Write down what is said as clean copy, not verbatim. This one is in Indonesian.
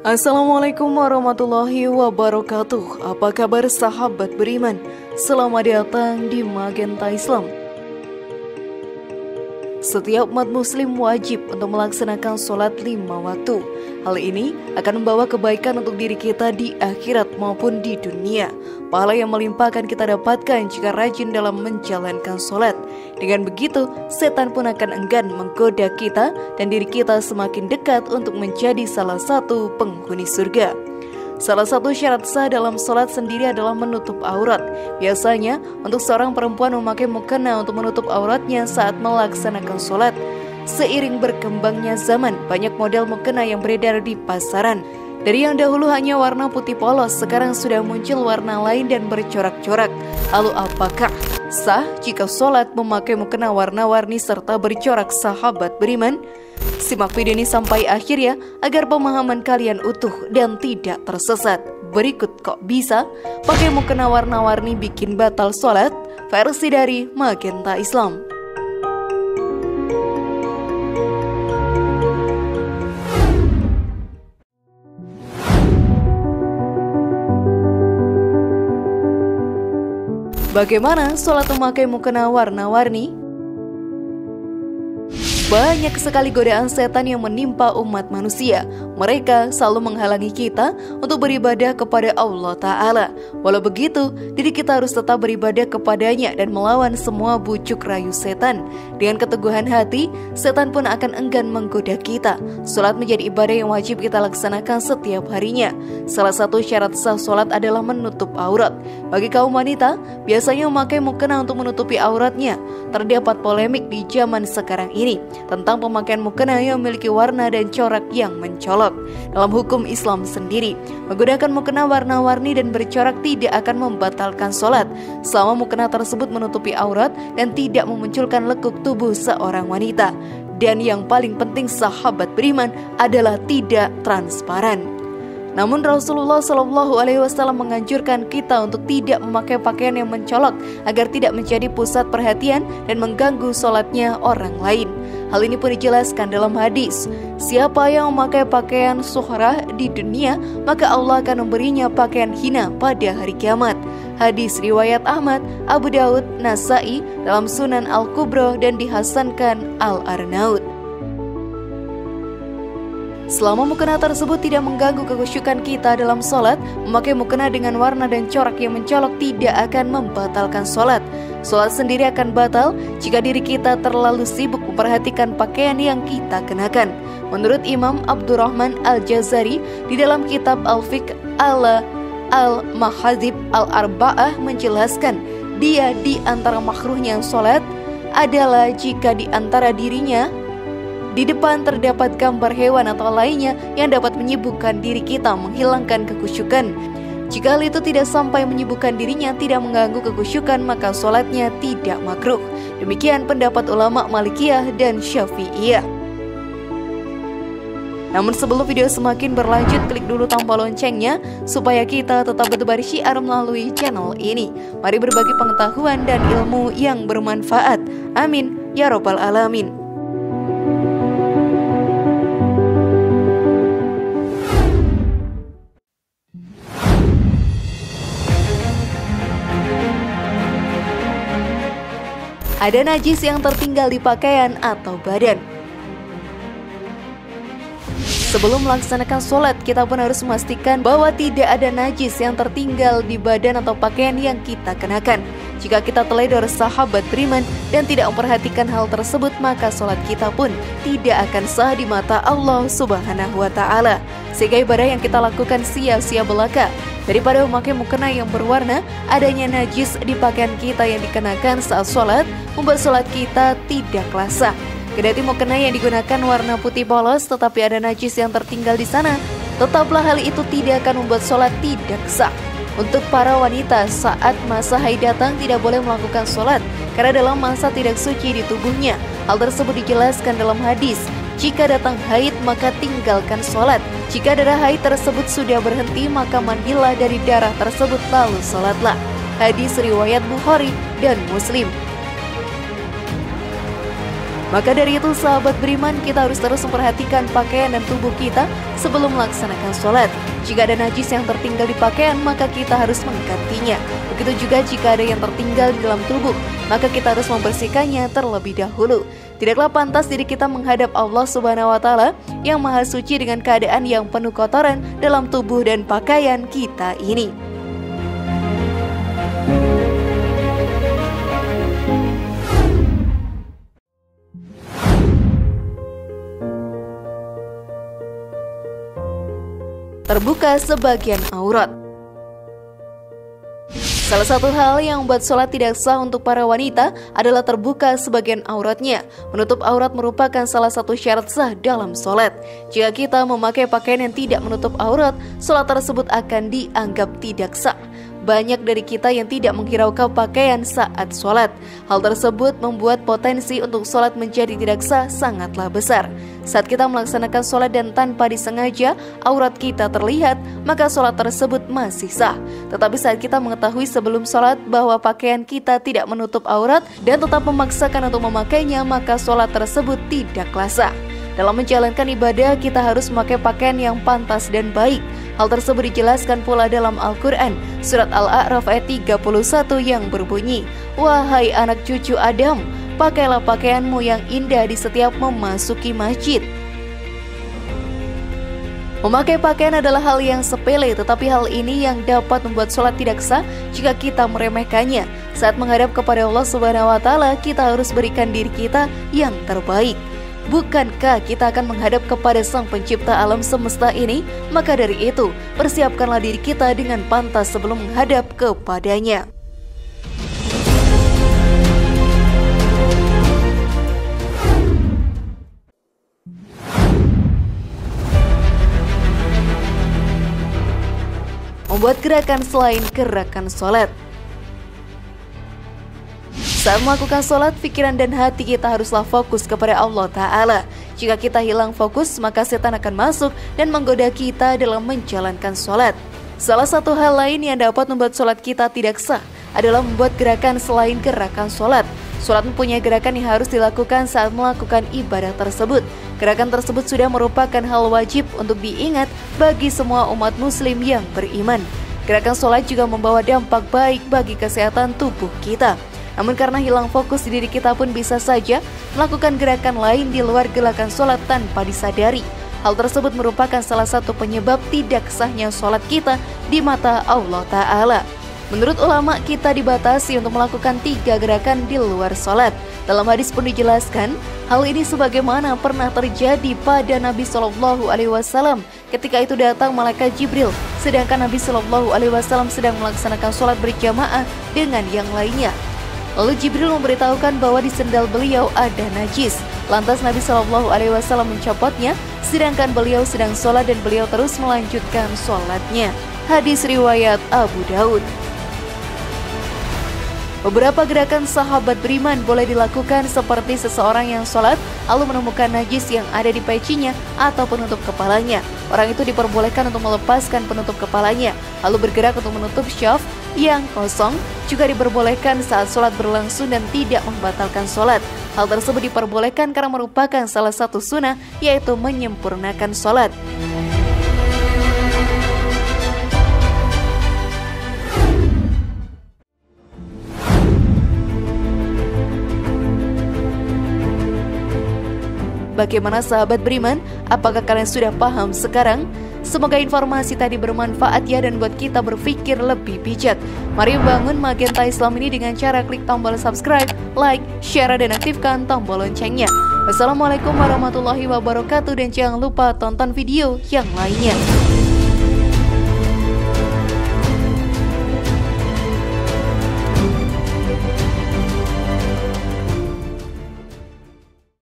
Assalamualaikum warahmatullahi wabarakatuh. Apa kabar sahabat beriman? Selamat datang di Magenta Islam. Setiap umat muslim wajib untuk melaksanakan sholat 5 waktu. Hal ini akan membawa kebaikan untuk diri kita di akhirat maupun di dunia. Pahala yang melimpah akan kita dapatkan jika rajin dalam menjalankan sholat. Dengan begitu, setan pun akan enggan menggoda kita dan diri kita semakin dekat untuk menjadi salah satu penghuni surga. Salah satu syarat sah dalam sholat sendiri adalah menutup aurat. Biasanya, untuk seorang perempuan memakai mukena untuk menutup auratnya saat melaksanakan sholat. Seiring berkembangnya zaman, banyak model mukena yang beredar di pasaran. Dari yang dahulu hanya warna putih polos, sekarang sudah muncul warna lain dan bercorak-corak. Lalu apakah sah jika sholat memakai mukena warna-warni serta bercorak, sahabat beriman? Simak video ini sampai akhir ya, agar pemahaman kalian utuh dan tidak tersesat. Berikut kok bisa pakai mukena warna-warni bikin batal sholat, versi dari Magenta Islam. Bagaimana sholat memakai mukena warna-warni? Banyak sekali godaan setan yang menimpa umat manusia. Mereka selalu menghalangi kita untuk beribadah kepada Allah Ta'ala. Walau begitu, diri kita harus tetap beribadah kepadanya dan melawan semua bujuk rayu setan. Dengan keteguhan hati, setan pun akan enggan menggoda kita. Sholat menjadi ibadah yang wajib kita laksanakan setiap harinya. Salah satu syarat sah sholat adalah menutup aurat. Bagi kaum wanita, biasanya memakai mukena untuk menutupi auratnya. Terdapat polemik di zaman sekarang ini tentang pemakaian mukena yang memiliki warna dan corak yang mencolok. Dalam hukum Islam sendiri, menggunakan mukena warna-warni dan bercorak tidak akan membatalkan sholat selama mukena tersebut menutupi aurat dan tidak memunculkan lekuk tubuh seorang wanita. Dan yang paling penting sahabat beriman adalah tidak transparan. Namun Rasulullah SAW menganjurkan kita untuk tidak memakai pakaian yang mencolok agar tidak menjadi pusat perhatian dan mengganggu sholatnya orang lain. Hal ini pun dijelaskan dalam hadis, siapa yang memakai pakaian suhrah di dunia, maka Allah akan memberinya pakaian hina pada hari kiamat. Hadis riwayat Ahmad, Abu Daud, Nasai dalam Sunan Al-Kubra dan dihasankan Al-Arnaud. Selama mukena tersebut tidak mengganggu kekhusyukan kita dalam sholat, memakai mukena dengan warna dan corak yang mencolok tidak akan membatalkan sholat. Sholat sendiri akan batal jika diri kita terlalu sibuk memperhatikan pakaian yang kita kenakan. Menurut Imam Abdurrahman Al-Jazari di dalam kitab Al-Fiqh Al-Mahadzib Al-Arba'ah menjelaskan, dia di antara makruhnya sholat adalah jika di antara dirinya di depan terdapat gambar hewan atau lainnya yang dapat menyibukkan diri kita, menghilangkan kekhusyukan. Jika hal itu tidak sampai menyibukkan dirinya, tidak mengganggu kekhusyukan, maka sholatnya tidak makruh. Demikian pendapat ulama Malikiyah dan Syafi'iyah. Namun sebelum video semakin berlanjut, klik dulu tombol loncengnya supaya kita tetap bertebar syiar melalui channel ini. Mari berbagi pengetahuan dan ilmu yang bermanfaat. Amin ya robbal alamin. Ada najis yang tertinggal di pakaian atau badan. Sebelum melaksanakan sholat, kita pun harus memastikan bahwa tidak ada najis yang tertinggal di badan atau pakaian yang kita kenakan. Jika kita teledor sahabat beriman dan tidak memperhatikan hal tersebut, maka sholat kita pun tidak akan sah di mata Allah Subhanahu wa Ta'ala. Sehingga ibadah yang kita lakukan sia-sia belaka. Daripada memakai mukena yang berwarna, adanya najis di pakaian kita yang dikenakan saat sholat membuat sholat kita tidaklah sah. Kendati mukena yang digunakan warna putih polos, tetapi ada najis yang tertinggal di sana, tetaplah hal itu tidak akan membuat sholat tidak sah. Untuk para wanita, saat masa haid datang tidak boleh melakukan sholat karena dalam masa tidak suci di tubuhnya. Hal tersebut dijelaskan dalam hadis, jika datang haid maka tinggalkan sholat. Jika darah haid tersebut sudah berhenti, maka mandilah dari darah tersebut lalu sholatlah. Hadis riwayat Bukhari dan Muslim. Maka dari itu sahabat beriman, kita harus terus memperhatikan pakaian dan tubuh kita sebelum melaksanakan sholat. Jika ada najis yang tertinggal di pakaian, maka kita harus menggantinya. Begitu juga jika ada yang tertinggal di dalam tubuh, maka kita harus membersihkannya terlebih dahulu. Tidaklah pantas diri kita menghadap Allah Subhanahu wa Ta'ala yang Maha Suci dengan keadaan yang penuh kotoran dalam tubuh dan pakaian kita ini. Terbuka sebagian aurat. Salah satu hal yang membuat sholat tidak sah untuk para wanita adalah terbuka sebagian auratnya. Menutup aurat merupakan salah satu syarat sah dalam sholat. Jika kita memakai pakaian yang tidak menutup aurat, sholat tersebut akan dianggap tidak sah. Banyak dari kita yang tidak menghiraukan pakaian saat sholat. Hal tersebut membuat potensi untuk sholat menjadi tidak sah sangatlah besar. Saat kita melaksanakan sholat dan tanpa disengaja aurat kita terlihat, maka sholat tersebut masih sah. Tetapi saat kita mengetahui sebelum sholat bahwa pakaian kita tidak menutup aurat dan tetap memaksakan untuk memakainya, maka sholat tersebut tidaklah sah. Dalam menjalankan ibadah, kita harus memakai pakaian yang pantas dan baik. Hal tersebut dijelaskan pula dalam Al-Quran, surat Al-A'raf ayat 31 yang berbunyi, "Wahai anak cucu Adam, pakailah pakaianmu yang indah di setiap memasuki masjid." Memakai pakaian adalah hal yang sepele, tetapi hal ini yang dapat membuat sholat tidak sah jika kita meremehkannya. Saat menghadap kepada Allah Subhanahu wa Ta'ala, kita harus berikan diri kita yang terbaik. Bukankah kita akan menghadap kepada Sang Pencipta alam semesta ini? Maka dari itu, persiapkanlah diri kita dengan pantas sebelum menghadap kepadanya. Membuat gerakan selain gerakan sholat. Saat melakukan sholat, pikiran dan hati kita haruslah fokus kepada Allah Ta'ala. Jika kita hilang fokus, maka setan akan masuk dan menggoda kita dalam menjalankan sholat. Salah satu hal lain yang dapat membuat sholat kita tidak sah adalah membuat gerakan selain gerakan sholat. Sholat mempunyai gerakan yang harus dilakukan saat melakukan ibadah tersebut. Gerakan tersebut sudah merupakan hal wajib untuk diingat bagi semua umat muslim yang beriman. Gerakan sholat juga membawa dampak baik bagi kesehatan tubuh kita. Namun karena hilang fokus di diri kita pun bisa saja melakukan gerakan lain di luar gerakan sholat tanpa disadari. Hal tersebut merupakan salah satu penyebab tidak sahnya sholat kita di mata Allah Ta'ala. Menurut ulama, kita dibatasi untuk melakukan 3 gerakan di luar sholat. Dalam hadis pun dijelaskan, hal ini sebagaimana pernah terjadi pada Nabi SAW ketika itu datang malaikat Jibril, sedangkan Nabi SAW sedang melaksanakan sholat berjamaah dengan yang lainnya. Lalu Jibril memberitahukan bahwa di sendal beliau ada najis. Lantas Nabi SAW mencopotnya, sedangkan beliau sedang sholat dan beliau terus melanjutkan sholatnya. Hadis riwayat Abu Daud. Beberapa gerakan sahabat beriman boleh dilakukan seperti seseorang yang sholat lalu menemukan najis yang ada di pecinya atau penutup kepalanya. Orang itu diperbolehkan untuk melepaskan penutup kepalanya lalu bergerak untuk menutup syaf yang kosong. Juga diperbolehkan saat sholat berlangsung dan tidak membatalkan sholat. Hal tersebut diperbolehkan karena merupakan salah satu sunnah, yaitu menyempurnakan sholat. Bagaimana sahabat beriman? Apakah kalian sudah paham sekarang? Semoga informasi tadi bermanfaat ya dan buat kita berpikir lebih bijak. Mari bangun Magenta Islam ini dengan cara klik tombol subscribe, like, share, dan aktifkan tombol loncengnya. Wassalamualaikum warahmatullahi wabarakatuh dan jangan lupa tonton video yang lainnya.